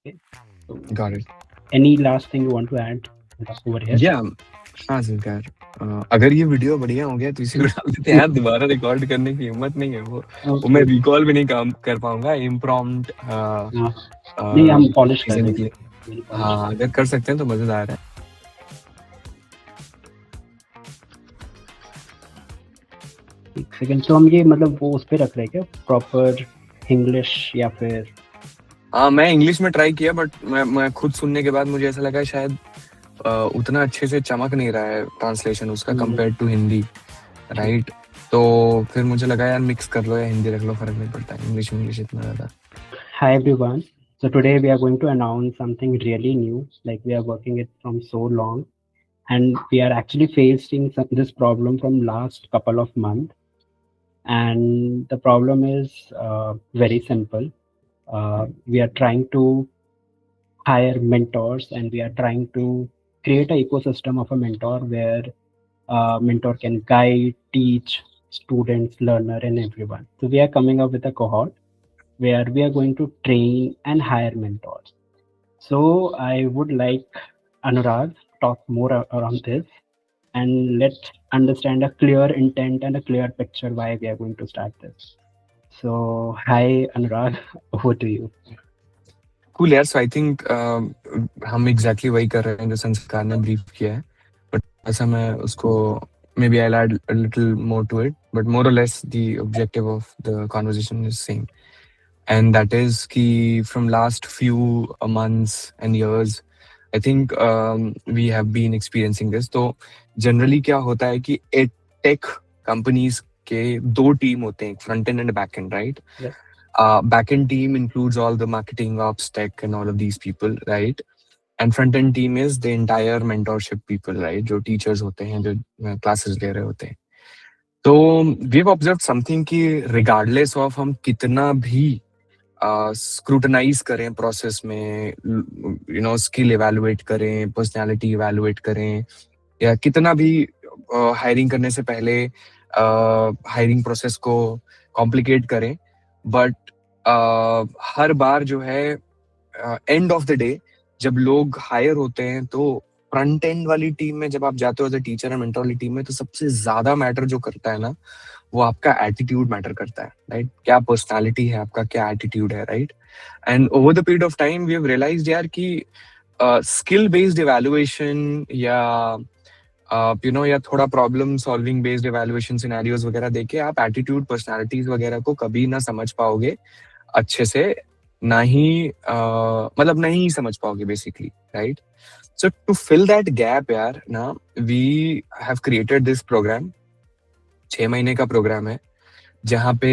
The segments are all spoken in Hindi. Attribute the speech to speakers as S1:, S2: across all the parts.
S1: Okay. So,
S2: Got it.
S1: any last thing you want to add over here?
S2: या हाँ सरकार, अगर ये वीडियो बढ़िया हो गया तो इसी को डाल देते हैं यार, दोबारा रिकॉर्ड करने की हिम्मत नहीं है वो मैं
S1: ओके।
S2: रिकॉल भी नहीं काम कर पाऊंगा, इम्प्रॉम्प्ट
S1: हाँ, नहीं हम पॉलिश कर
S2: चीजें
S1: देंगे,
S2: निकली।
S1: Very polish.
S2: हाँ अगर कर सकते हैं तो मजेदार है।
S1: एक सेकंड, तो हम ये मतलब वो उस पे रख रहे हैं क्या, प्रॉपर इंग्लिश या फिर?
S2: हाँ मैं इंग्लिश में ट्राई किया, बट मैं खुद सुनने के बाद मुझे ऐसा लगा शायद उतना अच्छे से चमक नहीं रहा है ट्रांसलेशन उसका कंपेयर टू हिंदी,
S1: ठीक।
S2: राइट। तो फिर मुझे लगा यार मिक्स कर लो या हिंदी रख लो, फर्क नहीं पड़ता है, इंग्लिश इंग्लिश इतना ज्यादा।
S1: Hi everyone. So today we are going to announce something really new. Like we are working it from so long, and we are actually facing this problem from last couple of months. And the problem is very simple. We are trying to hire mentors, and we are trying to create an ecosystem of a mentor where mentor can guide, teach students, learner, and everyone. So we are coming up with a cohort where we are going to train and hire mentors. So I would like Anurag talk more around this, and let's understand a clear intent and a clear picture why we are going to start this. So hi Anurag, over to you.
S2: Cool यार, सो आई थिंक हम एग्जैक्टली वही कर रहे हैं जो संस्कार ने ब्रीफ किया है, बट ऐसा मैं उसको maybe I add a little more to it, but more और less the objective of the conversation is same, and that is कि from last few months and years I think we have been experiencing this. तो जनरली क्या होता है कि टेक कंपनीज के दो टीम होते हैं, front end and back and, right.
S1: Yes.
S2: Backend team includes all the marketing, ops, tech, and all of these people, right? And front end team is the entire mentorship people, right? जो teachers होते हैं, जो classes ले रहे होते हैं। तो we've observed something कि regardless of हम कितना भी scrutinize करें process में, you know, skill evaluate करें, personality evaluate करें, या कितना भी hiring करने से पहले hiring process को complicate करें, बट हर बार जो है एंड ऑफ द डे जब लोग हायर होते हैं तो फ्रंट एंड वाली टीम में जब आप जाते हो as a teacher and mentor वाली टीम में, तो सबसे ज्यादा मैटर जो करता है ना, वो आपका एटीट्यूड मैटर करता है, राइट। क्या पर्सनालिटी है आपका, क्या एटीट्यूड है, right. And over the period of time we have realised यार कि स्किल बेस्ड इवैल्यूएशन या यू नो या थोड़ा problem solving based evaluation scenarios वगैरह देके आप एटीट्यूड पर्सनालिटीज वगैरह को कभी ना समझ पाओगे अच्छे से, ना ही मतलब नहीं समझ पाओगे basically, right. So to fill that gap यार ना, we have created this program. 6 महीने का प्रोग्राम है जहाँ पे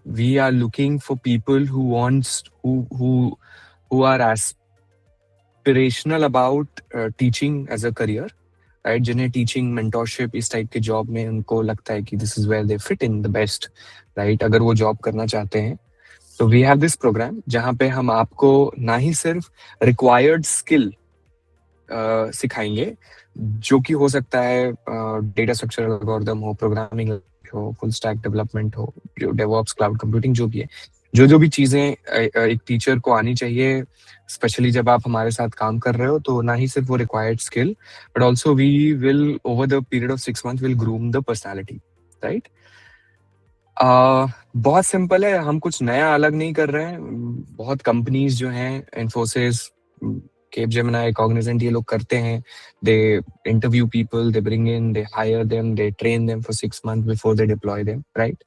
S2: we are looking for people who wants who are aspirational about teaching as a career, right. जिन्हें टीचिंग मेंटोरशिप इस टाइप के जॉब में उनको लगता है कि this is where they fit in the best, right, अगर वो जॉब करना चाहते हैं। तो वी हैव दिस प्रोग्राम जहाँ पे हम आपको ना ही सिर्फ रिक्वायर्ड स्किल सिखाएंगे, जो कि हो सकता है डेटा स्ट्रक्चर एल्गोरिथम हो, प्रोग्रामिंग हो, फुल स्टैक डेवलपमेंट हो, जो डेवऑप्स, क्लाउड कंप्यूटिंग, जो भी है, जो भी चीजें एक टीचर को आनी चाहिए, स्पेशली जब आप हमारे साथ काम कर रहे हो, तो ना ही सिर्फ वो required skill, but also we will over the period of 6 month will groom the personality, right. बहुत सिंपल है, हम कुछ नया अलग नहीं कर रहे हैं। बहुत कंपनीज जो हैं, इन्फोसिस, कैपजेमिनी, कॉग्निजेंट, ये लोग करते हैं। They interview people, they bring in, they hire them, they train them for 6 months before they deploy them, right.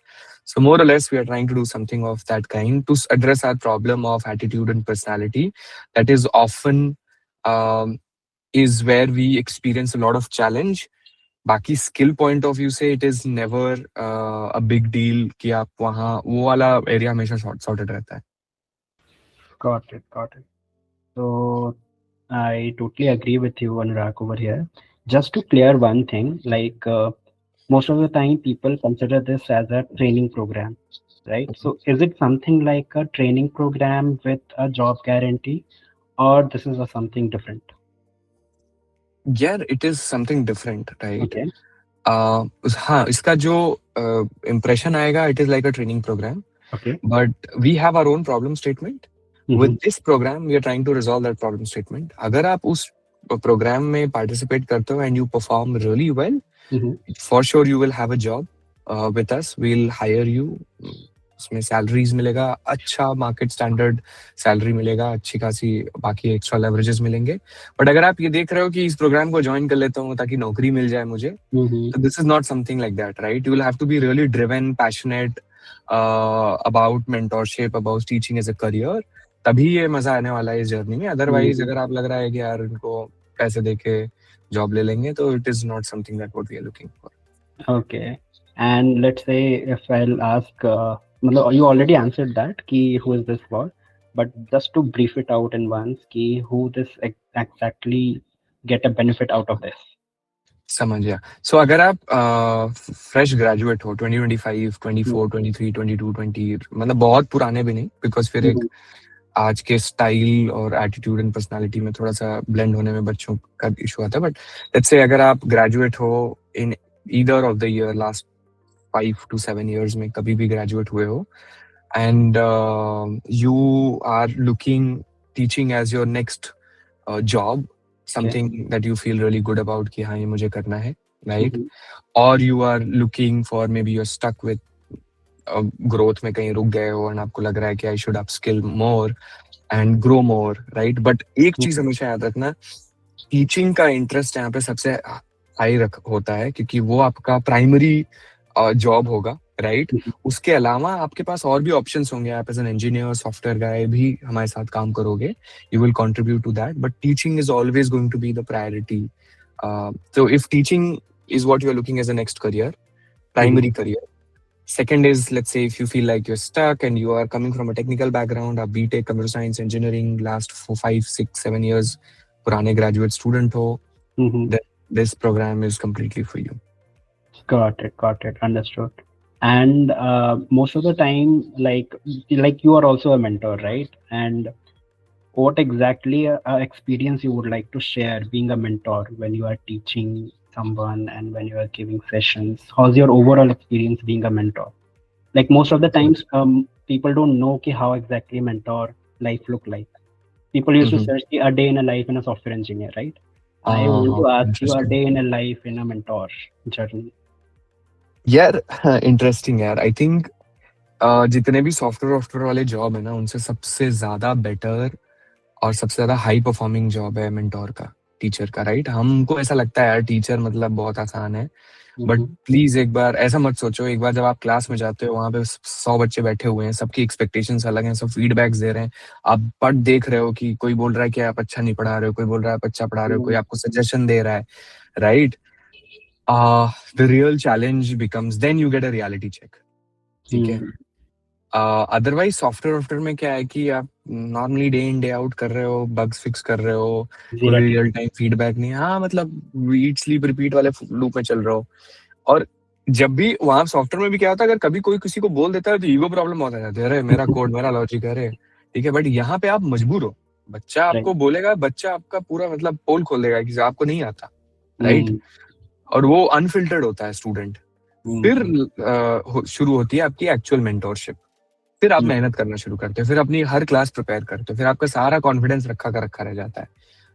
S2: So more or less, we are trying to do something of that kind to address our problem of attitude and personality. That is often is where we experience a lot of challenge. बाकी स्किल पॉइंट ऑफ व्यू से it is never a big deal कि आप वहाँ वो वाला एरिया हमेशा सॉर्टेड रहता है।
S1: Got it, got it. So I totally agree with you, Anurag, over here. Just to clear one thing, like most of the time people consider this as a training program, right? So is it something like a training program with a job guarantee, or this is a something different?
S2: यार it is something different, right.
S1: Okay,
S2: हाँ, इसका जो इम्प्रेशन आएगा, it is like a training program,
S1: okay,
S2: but we have our own problem statement, With this program, we are trying to resolve that problem statement. अगर आप उस प्रोग्राम में पार्टिसिपेट करते हो and you perform really well, for sure you will have a job with us, we will hire you. उसमें सैलरीज मिलेगा, अच्छा मार्केट स्टैंडर्ड सैलरी मिलेगा, अच्छी खासी बाकी एक्स्ट्रा लेवरेजेस मिलेंगे. बट अगर आप ये देख रहे हो कि इस प्रोग्राम को ज्वाइन कर लेता हूँ ताकि नौकरी मिल जाए मुझे, तो this is not something like that, right? You will have to be really driven, passionate about mentorship, about teaching as a career. तभी ये मजा आने वाला है इस जर्नी में. अदरवाइज अगर आप लग रहा है कि यार इनको पैसे देके जॉब ले लेंगे, तो it is not something that what we are looking for.
S1: Okay. And let's say if I'll ask, you already answered that, ki who is this for? But just to brief it out in once, ki who this exactly get a benefit out of this?
S2: समझ गया. सो अगर आप फ्रेश ग्रेजुएट हो, 2025, 24, 23, 22, 20, मतलब बहुत पुराने भी नहीं, बिकॉज फिर एक आज के स्टाइल और एटीट्यूड एंड पर्सनालिटी में थोड़ा सा ब्लेंड होने में बच्चों का इशू आता है. बट लेट्स से अगर आप ग्रेजुएट हो in either of the year last 5 to 7 years में कभी भी ग्रेजुएट हुए हो, and you are looking teaching as your next job, something that you feel really good about कि हाँ ये मुझे करना है, right? Or you are looking for, maybe you're stuck with growth में कहीं रुक गए हो and आपको लग रहा है कि I should upskill more and grow more, right? But एक चीज हमेशा याद रखना, टीचिंग का इंटरेस्ट यहाँ पे सबसे हाई होता है, क्योंकि वो आपका प्राइमरी जॉब होगा, राइट? उसके अलावा आपके पास और भी ऑप्शंस होंगे. आप as an engineer, software guy भी हमारे साथ काम करोगे, you will contribute to that, but teaching is always going to be the priority. So if teaching is what you are looking as a next career, primary career. Second is, let's say if you feel like you're stuck and you are coming from a technical background, a BTech, computer science, engineering, last 4, 5, 6, 7 years, purane graduate student ho, then this program is completely for you.
S1: Got it, understood. And most of the time, like you are also a mentor, right? And what exactly experience you would like to share being a mentor when you are teaching someone and when you are giving sessions? How's your overall experience being a mentor? Like most of the times, people don't know how exactly mentor life look like. People used to search a day in a life in a software engineer, right? I want to ask you a day in a life in a mentor journey.
S2: यार इंटरेस्टिंग यार. आई थिंक जितने भी सॉफ्टवेयर वाले जॉब है ना, उनसे सबसे ज्यादा बेटर और सबसे ज्यादा हाई परफॉर्मिंग जॉब है मेंटोर का, टीचर का, राइट? हमको ऐसा लगता है यार टीचर मतलब बहुत आसान है, बट प्लीज एक बार ऐसा मत सोचो. एक बार जब आप क्लास में जाते हो, वहां पे 100 बच्चे बैठे हुए हैं, सबकी एक्सपेक्टेशंस अलग हैं, सब फीडबैक्स दे रहे हैं, आप पढ़ देख रहे हो कि कोई बोल रहा है कि आप अच्छा नहीं पढ़ा रहे हो, कोई बोल रहा है आप अच्छा पढ़ा रहे हो, कोई आपको सजेशन दे रहा है, right? The real challenge becomes then you get a reality check. ठीक है? अदरवाइज सॉफ्टवेयर में क्या है कि आप normally day in day out कर रहे हो, बग्स फिक्स कर रहे हो, कोई रियल टाइम फीडबैक नहीं. हाँ, मतलब ईट स्लीप रिपीट वाले लूप में चल रहे हो. और जब भी वहां सॉफ्टवेयर में भी क्या होता है, अगर कभी कोई किसी को बोल देता है तो ईगो प्रॉब्लम होता है, अरे मेरा कोड, मेरा लॉजिक, अरे ठीक है. बट यहाँ पे आप मजबूर हो, बच्चा आपको बोलेगा, बच्चा आपका पूरा मतलब पोल खोल देगा कि आपको नहीं आता, राइट? और वो अनफिल्टर्ड होता है स्टूडेंट. फिर शुरू होती है आपकी एक्चुअल मेंटोरशिप. फिर आप मेहनत करना शुरू करते हो, फिर अपनी हर क्लास प्रिपेयर करते हो, फिर आपका सारा कॉन्फिडेंस रखा रह जाता है,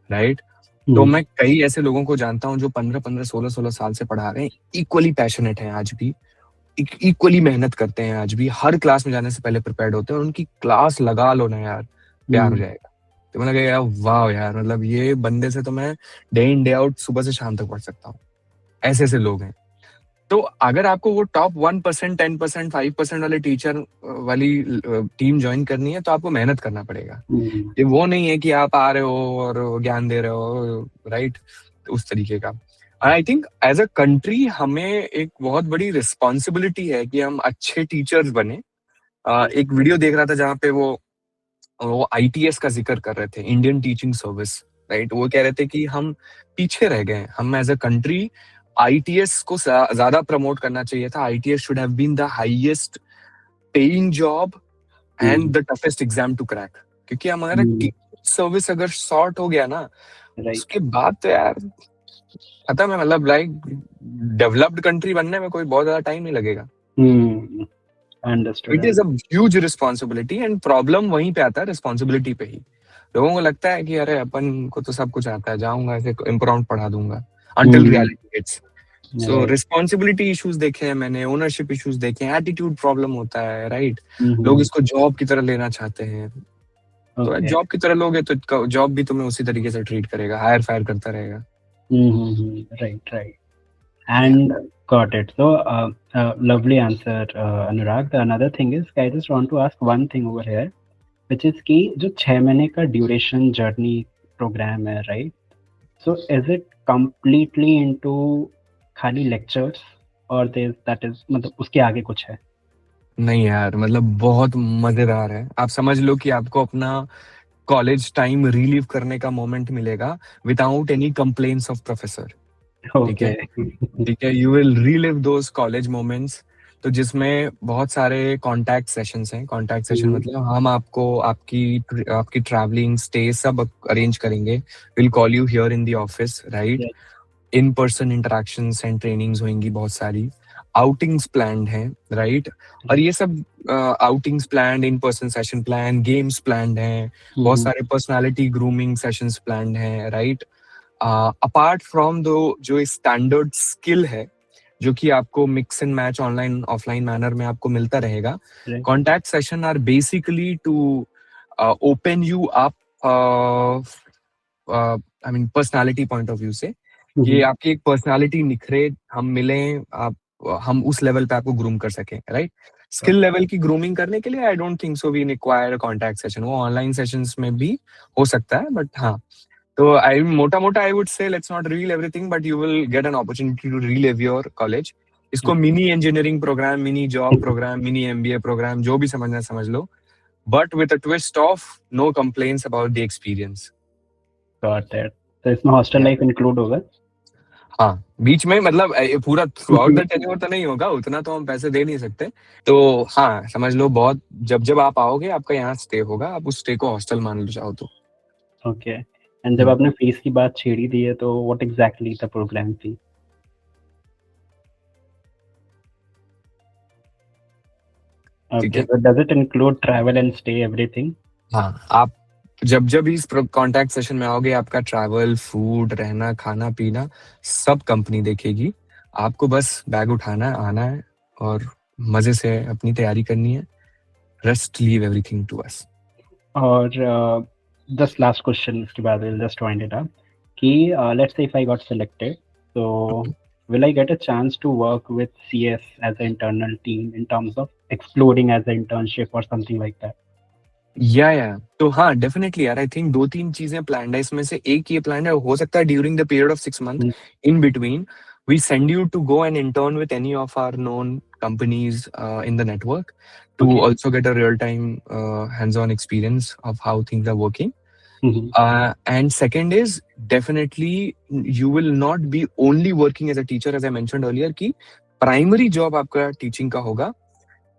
S2: राइट? तो मैं कई ऐसे लोगों को जानता हूँ जो 15-15, 16-16 साल से पढ़ा रहे हैं, इक्वली पैशनेट हैं आज भी, इक्वली मेहनत करते हैं आज भी, हर क्लास में जाने से पहले प्रिपेयर्ड होते हैं, और उनकी क्लास लगा लो ना यार, प्यार हो जाएगा. तो मैंने कहा यार वाह यार, मतलब ये बंदे से तो मैं डे इन डे आउट सुबह से शाम तक पढ़ सकता हूँ. ऐसे ऐसे लोग हैं. तो अगर आपको वो टॉप 1%, 10%, 5% वाले टीचर वाली टीम ज्वाइन करनी है, तो आपको मेहनत करना पड़ेगा. ये वो नहीं है कि आप आ रहे हो और ज्ञान दे रहे हो, राइट? उस तरीके का. I think as a country हमें एक बहुत बड़ी रिस्पॉन्सिबिलिटी है कि हम अच्छे टीचर्स बने. एक वीडियो देख रहा था जहाँ पे वो ITS का जिक्र कर रहे थे, इंडियन टीचिंग सर्विस, राइट? वो कह रहे थे कि हम पीछे रह गए, हम एज अ कंट्री ITS को ज्यादा प्रमोट करना चाहिए था. ITS should have been the highest paying job and the toughest exam to crack. क्योंकि हमारा सर्विस अगर शॉर्ट हो गया ना, उसके बाद तो यार खत्म है. मतलब लाइक डेवलप्ड कंट्री बनने में कोई बहुत ज्यादा टाइम नहीं लगेगा.
S1: Understood.
S2: It is a huge responsibility and problem वहीं पे आता है, रिस्पॉन्सिबिलिटी पे ही। लोगों को लगता है कि अरे अपन को तो सब कुछ आता है, जाऊंगा ऐसे इम्प्रॉम्प्ट पढ़ा दूंगा, अंटिल रियलिटी हिट्स। सो
S1: राइट।
S2: रिस्पॉन्सिबिलिटी इश्यूज देखे हैं मैंने, ओनरशिप इश्यूज देखे हैं, एटीट्यूड प्रॉब्लम होता है, राइट। लोग इसको जॉब की तरह लेना चाहते हैं, तो
S1: ओके।
S2: जॉब की तरह लोगे तो जॉब भी तुम्हें उसी तरीके से ट्रीट करेगा, हायर फायर करता रहेगा।
S1: Right, right. And got it. So, lovely answer, Anurag. The another thing is, I just want to ask one thing over here, which is कि जो 6 महीने का ड्यूरेशन जर्नी प्रोग्राम है, right? So, is it completely into खाली लेक्चर्स और दैट इज मतलब उसके आगे कुछ है?
S2: नहीं यार, मतलब बहुत मजेदार है। आप समझ लो कि आपको अपना कॉलेज टाइम रिलीव करने का मोमेंट मिलेगा without any complaints of professor. ठीक है,
S1: ओके।
S2: ठीक है, you will relive those college moments. तो जिसमें बहुत सारे कॉन्टैक्ट सेशंस हैं। कॉन्टैक्ट सेशन मतलब हम आपको आपकी आपकी ट्रैवलिंग स्टे सब अरेंज करेंगे। Will call you here in the office, right. In person interactions and trainings होंगी बहुत सारी। आउटिंग्स प्लान्ड हैं, राइट। और ये सब outings planned, in person session plan, games planned हैं, बहुत सारे पर्सनालिटी ग्रूमिंग सेशंस प्लान्ड हैं, राइट। अपार्ट फ्रॉम दो जो स्टैंडर्ड स्किल है जो कि आपको mix and match online offline manner में आपको मिलता रहेगा, contact session are basically to open you up, I mean personality point of view से, कि आपकी एक पर्सनालिटी निखरे, हम मिलें, आप हम उस लेवल पे आपको ग्रूम कर सकें, राइट। स्किल लेवल की ग्रूमिंग करने के लिए I don't think so we require contact session. वो ऑनलाइन सेशंस में भी हो सकता है, बट हाँ। तो आई मोटा मोटा I would say let's not reveal everything, but you will get an opportunity to relive your college. इसको mini engineering programme, mini job programme, mini MBA programme, जो भी समझना है समझ लो, but with a twist of no complaints about the experience.
S1: Got it. तो इसमें हॉस्टल लाइफ इंक्लूड होगा?
S2: हाँ, बीच में मतलब पूरा थ्रू आउट द टेन्योर तो नहीं होगा, उतना तो हम पैसे दे नहीं सकते। तो हाँ, समझ लो बहुत जब जब आप आओगे आपका यहाँ स्टे होगा, आप उस स्टे को हॉस्टल मान लो चाहो तो।
S1: ओके। एंड जब आपने फीस की बात छेड़ी दी है, तो what exactly the program fee? Okay, so does it include travel and stay, everything?
S2: हाँ, आप जब जब इस कॉन्टैक्ट सेशन में आओगे, आपका ट्रैवल, फूड, रहना, खाना पीना सब कंपनी देखेगी। आपको बस बैग उठाना है, आना है और मजे से अपनी तैयारी करनी है। Rest leave everything to us.
S1: और जस्ट लास्ट क्वेश्चन, इसके बाद will just wind it up कि let's say if I got selected, तो will I get a chance to work with CS as an internal team in terms of exploring as an internship or something like that?
S2: या तो हाँ, डेफिनेटली यार। आई थिंक 2-3 चीजें प्लान है इसमें से। एक ये प्लान है, हो सकता है during the period of 6 months in between we send you to go and intern with any of our known companies in the network to also get a real time hands-on experience of how things are working. And second is definitely you will not be only working as a teacher, as I mentioned earlier कि प्राइमरी जॉब आपका टीचिंग का होगा,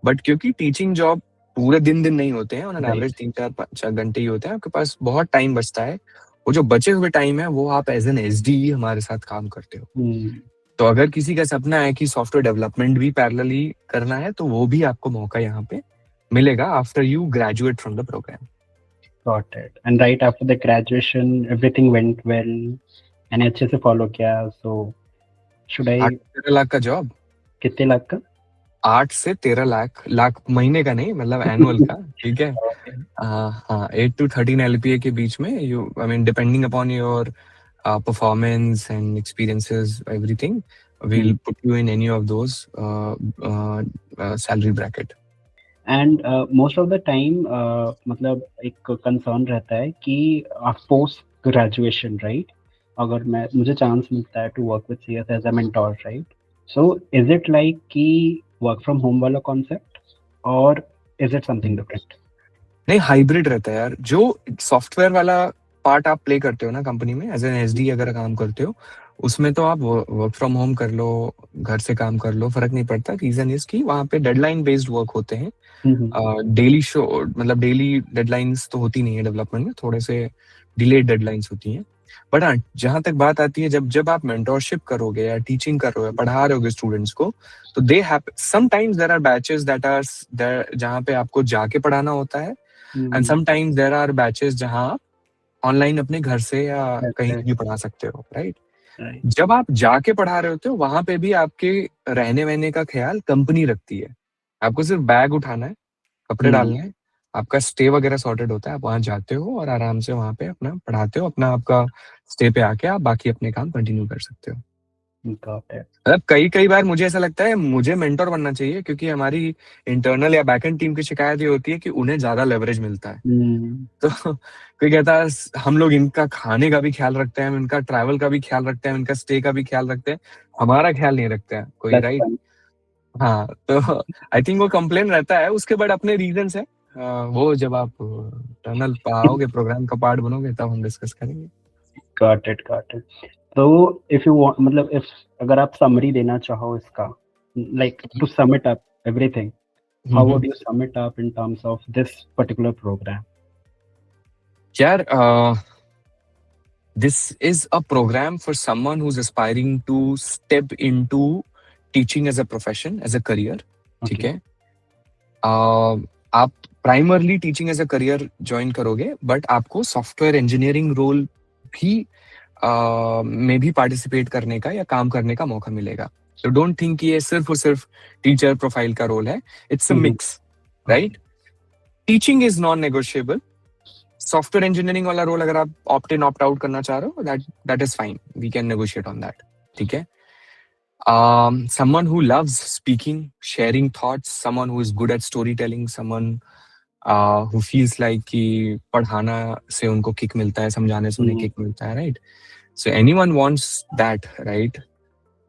S2: बट क्योंकि टीचिंग जॉब पूरे दिन नहीं होते हैं, ऑन एन एवरेज 3-4 घंटे ही होते हैं, आपके पास बहुत टाइम बचता है। वो जो बचे हुए टाइम है वो आप एज एन एसडी हमारे साथ काम करते हो। तो अगर किसी का सपना है कि सॉफ्टवेयर डेवलपमेंट भी पैरेलली करना है, तो वो भी आपको मौका यहाँ पे मिलेगा after you graduate from the program.
S1: Got it. And right after the graduation, everything went well, मैंने अच्छे से फॉलो किया, so should I?
S2: 8-13 लाख का जॉब।
S1: कितने लाख का?
S2: 8 से 13 लाख महीने का नहीं, मतलब एनुअल का। ठीक है, हाँ, 8 to 13 LPA के बीच में। You I mean depending upon your performance and experiences, everything we'll put you in any of those salary bracket.
S1: And most of the time मतलब एक कंसर्न रहता है कि पोस्ट ग्रेजुएशन, राइट, अगर मुझे चांस मिलता है to work with CS as a mentor, right, so is it like कि वर्क फ्रॉम होम वाला कॉन्सेप्ट और इज इट समथिंग डिफरेंट?
S2: नहीं, हाइब्रिड रहता है यार। जो सॉफ्टवेयर वाला पार्ट आप प्ले करते हो ना कंपनी में एज एन एसडी अगर काम करते हो, उसमें तो आप वर्क फ्रॉम होम कर लो, घर से काम कर लो, फर्क नहीं पड़ता। रीजन इज कि वहाँ पे डेडलाइन बेस्ड वर्क होते हैं। डेली शो मतलब डेली डेडलाइंस तो होती नहीं है डेवलपमेंट में, थोड़े से डिलेड डेडलाइंस होती हैं। बट हाँ, जहां तक बात आती है जब जब आप मेंटोरशिप करोगे या टीचिंग कर रहे हो, पढ़ा रहे होगे स्टूडेंट्स को, तो they have sometimes there are batches that are जहां पे आपको जाके पढ़ाना होता है, and sometimes there are batches जहां आप ऑनलाइन अपने घर से या कहीं भी पढ़ा सकते हो, राइट? जब आप जाके पढ़ा रहे होते हो वहां पे भी आपके रहने वहने का ख्याल कंपनी रखती है। आपको सिर्फ बैग उठाना है, कपड़े डालने हैं, आपका स्टे वगैरह सॉर्टेड होता है, आप वहां जाते हो और आराम से वहां पे अपना पढ़ाते हो, अपना आपका स्टे पे आके आप बाकी अपने काम कंटिन्यू कर सकते हो। मतलब कई कई बार मुझे ऐसा लगता है मुझे मेंटोर बनना चाहिए, क्योंकि हमारी इंटरनल या बैकएंड टीम की शिकायत ये होती है कि उन्हें ज्यादा लेवरेज मिलता है। तो कोई कहता है हम लोग इनका खाने का भी ख्याल रखते हैं, इनका ट्रैवल का भी ख्याल रखते हैं, इनका स्टे का भी ख्याल रखते हैं, हमारा ख्याल नहीं रखते हैं कोई, राइट? हाँ, तो आई थिंक वो कंप्लेन रहता है, उसके बाद अपने रीजंस है। वो जब आप टनल पाओगे, प्रोग्राम का पार्ट बनोगे, तब हम डिस्कस करेंगे।
S1: Got it, got it. So if you want, मतलब if अगर आप समरी देना चाहो इसका, like to sum it up everything, how would you sum it up in terms of this particular program?
S2: यार, this is a program for someone who's aspiring to step into teaching as a profession, as a career. ठीक है? आप primarily teaching as a career join करोगे, बट आपको सॉफ्टवेयर इंजीनियरिंग रोल भी में भी पार्टिसिपेट करने का या काम करने का मौका मिलेगा। तो डोंट थिंक कि ये सिर्फ और सिर्फ टीचर प्रोफाइल का रोल है, it's a mix, right? Teaching is non negotiable. Software engineering वाला रोल अगर आप ऑप्ट इन ऑप्ट आउट करना चाह रहे हो, that is fine, we can negotiate on that, ठीक है? Someone who loves speaking, sharing thoughts, someone who is good at storytelling, someone who feels like कि पढ़ाना से उनको किक मिलता है, समझाने से उन्हें किक मिलता है, right? So anyone wants that, right?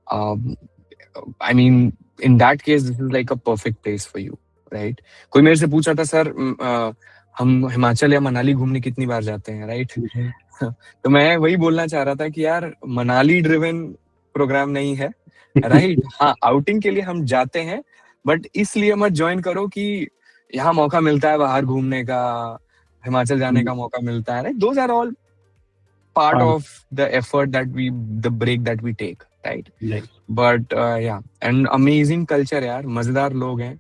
S2: I mean, in that case, this is like a perfect place for you, right? कोई मेरे से पूछा था, सर हम हिमाचल या मनाली घूमने कितनी बार जाते हैं, right? तो मैं वही बोलना चाह रहा था कि यार मनाली ड्रिवन प्रोग्राम नहीं है, राइट? हाँ, आउटिंग के लिए हम जाते हैं, बट इसलिए मत ज्वाइन करो कि यहाँ मौका मिलता है बाहर घूमने का, हिमाचल जाने का मौका मिलता है, right? Those are all part of the effort that we, the break that we take, right? But yeah, and amazing culture यार, मजेदार लोग हैं,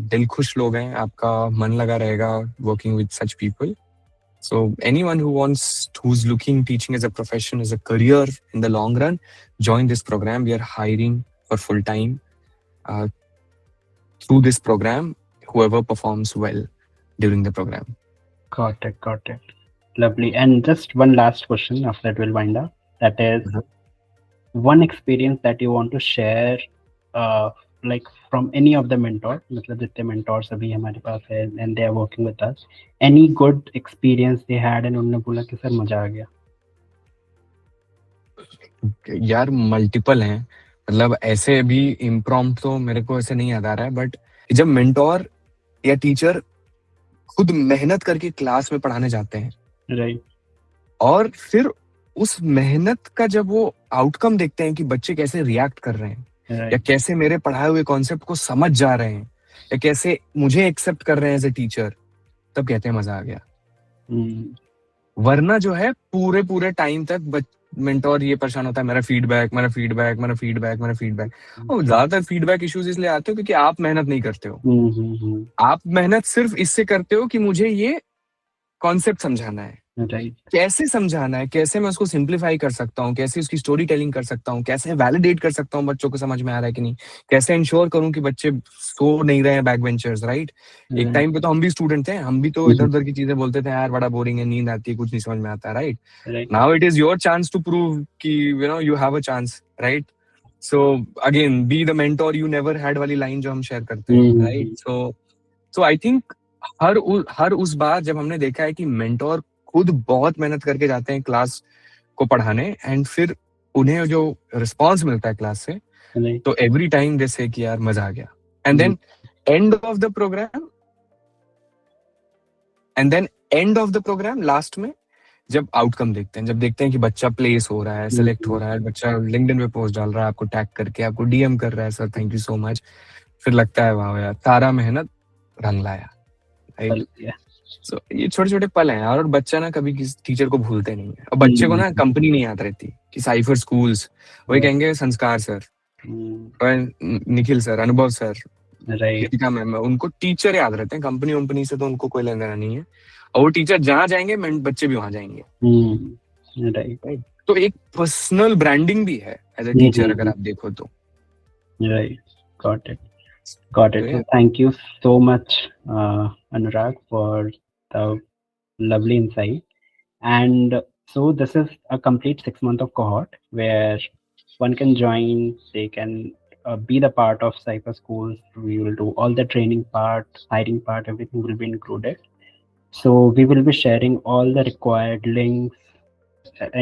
S2: दिल खुश लोग हैं, आपका मन लगा रहेगा working with such people. So anyone who's looking teaching as a profession, as a career in the long run, join this program. We are hiring for full time through this program, whoever performs well during the program.
S1: Got it. Lovely. And just one last question, after that we'll wind up. That is one experience that you want to share, like from any of the mentors, मतलब जितने mentors अभी हमारे पास है and they are working with us, any good experience they had and उन्होंने बोला कि सर मजा आ गया?
S2: यार मल्टीपल हैं, मतलब ऐसे भी इम्प्रॉम्प्ट तो मेरे को ऐसे नहीं याद आ रहा है, बट जब मेंटोर या टीचर खुद मेहनत करके क्लास में पढ़ाने जाते हैं,
S1: राइट,
S2: और फिर उस मेहनत का जब वो आउटकम देखते हैं कि बच्चे कैसे रिएक्ट कर रहे हैं, या कैसे मेरे पढ़ाए हुए कॉन्सेप्ट को समझ जा रहे हैं, या कैसे मुझे एक्सेप्ट कर रहे हैं एज ए टीचर, तब कहते हैं मजा आ गया. वरना जो है पूरे टाइम तक मेंटोर ये परेशान होता है, मेरा फीडबैक. और ज्यादातर फीडबैक इश्यूज इसलिए आते हो क्योंकि आप मेहनत नहीं करते हो. आप मेहनत सिर्फ इससे करते हो कि मुझे ये कॉन्सेप्ट समझाना है, कैसे समझाना है, कैसे मैं उसको सिंप्लीफाई कर सकता हूँ, कैसे उसकी स्टोरी टेलिंग कर सकता हूँ, कैसे वैलिडेट कर सकता हूँ बच्चों को समझ में आ रहा है कि नहीं, कैसे इंश्योर करूँ कि बच्चे सो नहीं रहे हैं बैक बेंचर्स, राइट? एक टाइम पे तो हम भी स्टूडेंट थे, हम भी तो इधर उधर की चीजें बोलते थे, यार बड़ा बोरिंग है, नींद आती है, कुछ नहीं समझ में आता, right? Now it is your chance to prove कि you have a chance, right? So again, be the mentor you never had वाली लाइन जो हम शेयर करते हैं, राइट? सो आई थिंक हर उस बार जब हमने देखा है कि मेंटोर खुद बहुत मेहनत करके जाते हैं क्लास को पढ़ाने, एंड फिर उन्हें जो रिस्पांस मिलता है क्लास से, तो एवरी टाइम दे से कि यार मजा आ गया. And then end of the program last में जब आउटकम देखते हैं, जब देखते हैं कि बच्चा प्लेस हो रहा है, सिलेक्ट हो रहा है, बच्चा लिंक्डइन पे पोस्ट डाल रहा है, आपको टैग करके, आपको डीएम कर रहा है, sir thank you so much, फिर लगता है वाह यार, सारा मेहनत रंग लाया. So, ये छोटे छोटे पल हैं यार, और बच्चा ना कभी किसी टीचर को भूलते नहीं है। और बच्चे को ना कंपनी नहीं याद रहती कि साइफर स्कूल्स, वही कहेंगे संस्कार सर, निखिल सर, अनुभव सर,
S1: राइट
S2: मैम, उनको टीचर याद रहते हैं। कंपनी वंपनी से तो उनको कोई लेना देना नहीं है, और वो टीचर जहाँ जाएंगे बच्चे भी वहां जाएंगे।
S1: राइट
S2: तो एक पर्सनल ब्रांडिंग भी है एज ए टीचर, अगर आप देखो तो।
S1: Right, got it. So thank you so much, Anurag, for the lovely insight. And so this is a complete 6 month of cohort where one can join. They can be the part of Cypher Schools. We will do all the training part, hiring part, everything will be included. So we will be sharing all the required links,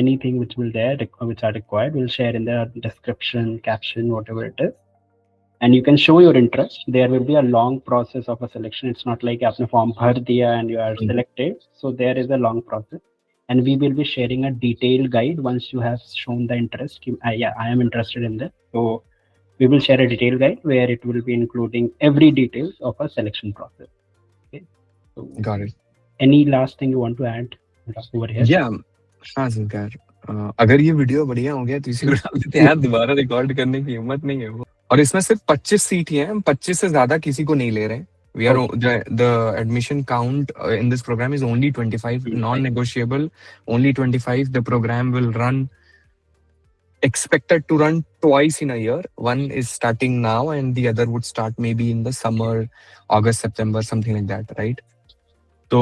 S1: anything which will there which are required. We'll share in the description, caption, whatever it is. And you can show your interest. There will be a long process of a selection. It's not like aapne form bhar diya and you are selected. So there is a long process, and we will be sharing a detailed guide once you have shown the interest. I am interested in this. So we will share a detailed guide where it will be including every details of a selection process. Okay. So,
S2: got it.
S1: Any last thing you want to add over here?
S2: Yeah, हाँ संस्कार, अगर ये वीडियो बढ़िया हो गया तो इसी को डाल देते हैं यार, दोबारा रिकॉर्ड करने की हिम्मत नहीं है वो। और इसमें सिर्फ 25 सीट ही हैं, 25 से ज्यादा किसी को नहीं ले रहे हैं। We are the admission count in this program is only 25, non-negotiable, only 25. The program will run, expected to run twice in a year. One is starting now and the other would start maybe in the summer, August, September, something like that, right? तो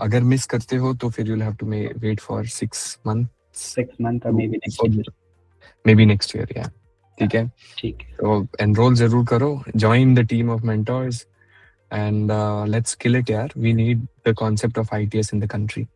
S2: अगर मिस करते हो तो फिर you'll have to wait for 6 months.
S1: 6 months or maybe next year.
S2: Maybe next year, yeah. ठीक है, तो enroll जरूर करो, join the team of mentors and let's kill it यार. We need the concept of ITS in the country.